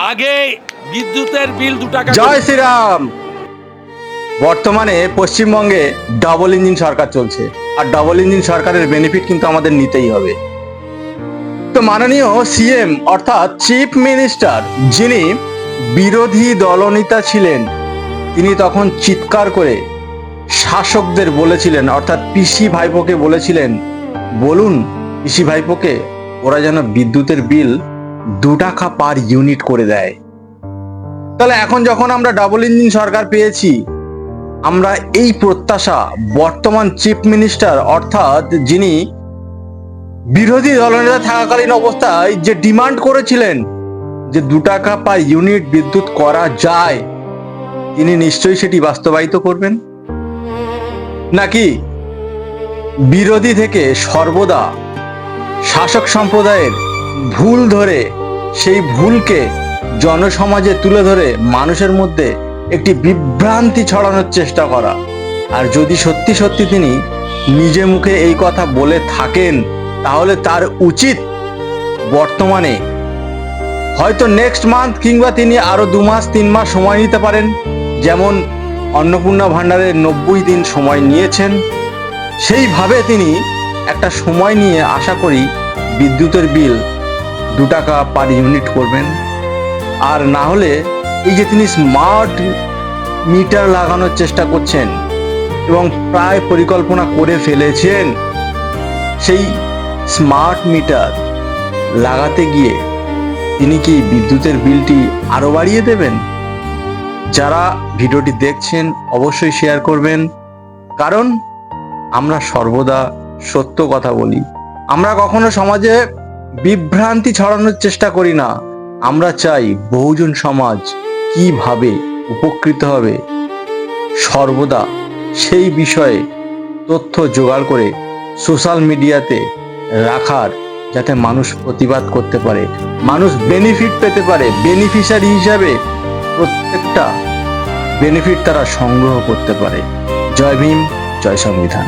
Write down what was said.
আগে বিদ্যুতের বিল 2 টাকা। জয় শ্রীরাম। বর্তমানে পশ্চিমবঙ্গে ডাবল ইঞ্জিন সরকার চলছে, আর ডাবল ইঞ্জিন সরকারের বেনিফিট কিন্তু আমাদের নিতেই হবে। তো মাননীয় সিএম অর্থাৎ চিফ মিনিস্টার, যিনি বিরোধী দলনেতা ছিলেন, তিনি তখন চিৎকার করে শাসকদের বলেছিলেন, অর্থাৎ পিসি ভাইপোকে বলেছিলেন, বলুন পিসি ভাইপোকে ওরা যেন বিদ্যুতের বিল 2 টাকা পার ইউনিট করে দেয়। তাহলে এখন যখন আমরা ডাবল ইঞ্জিন সরকার পেয়েছি, আমরা এই প্রত্যাশা বর্তমান চিফ মিনিস্টার অর্থাৎ যিনি বিরোধী দলনেতা থাকাকালীন অবস্থায় যে ডিমান্ড করেছিলেন যে 2 টাকা পার ইউনিট বিদ্যুৎ করা যায়, তিনি নিশ্চয়ই সেটি বাস্তবায়িত করবেন, নাকি বিরোধী থেকে সর্বদা শাসক সম্প্রদায়ের ভুল ধরে সেই ভুলকে জনসমাজে তুলে ধরে মানুষের মধ্যে একটি বিভ্রান্তি ছড়ানোর চেষ্টা করা। আর যদি সত্যি সত্যি তিনি নিজে মুখে এই কথা বলে থাকেন, তাহলে তার উচিত বর্তমানে হয়তো নেক্সট মান্থ কিংবা তিনি আরো 2 মাস 3 মাস সময় নিতে পারেন, যেমন অন্নপূর্ণা ভান্ডারের 90 দিন সময় নিয়েছেন, সেইভাবে তিনি একটা সময় নিয়ে আশা করি বিদ্যুতের বিল 2 টাকা পার ইউনিট করবেন। আর না হলে এই যে তিনি স্মার্ট মিটার লাগানোর চেষ্টা করছেন এবং প্রায় পরিকল্পনা করে ফেলেছেন, সেই স্মার্ট মিটার লাগাতে গিয়ে তিনি কি বিদ্যুতের বিলটি আরো বাড়িয়ে দেবেন? যারা ভিডিওটি দেখছেন অবশ্যই শেয়ার করবেন, কারণ আমরা সর্বদা সত্য কথা বলি। আমরা কখনো সমাজে বিভ্রান্তি ছড়ানোর চেষ্টা করি না। আমরা চাই বহুজন সমাজ কিভাবে উপকৃত হবে, সর্বদা সেই বিষয়ে তথ্য জোগাড় করে সোশ্যাল মিডিয়াতে রাখার, যাতে মানুষ প্রতিবাদ করতে পারে, মানুষ বেনিফিট পেতে পারে, বেনিফিশিয়ারি হিসাবে প্রত্যেকটা বেনিফিট তারা সংগ্রহ করতে পারে। জয় ভীম, জয় সংবিধান।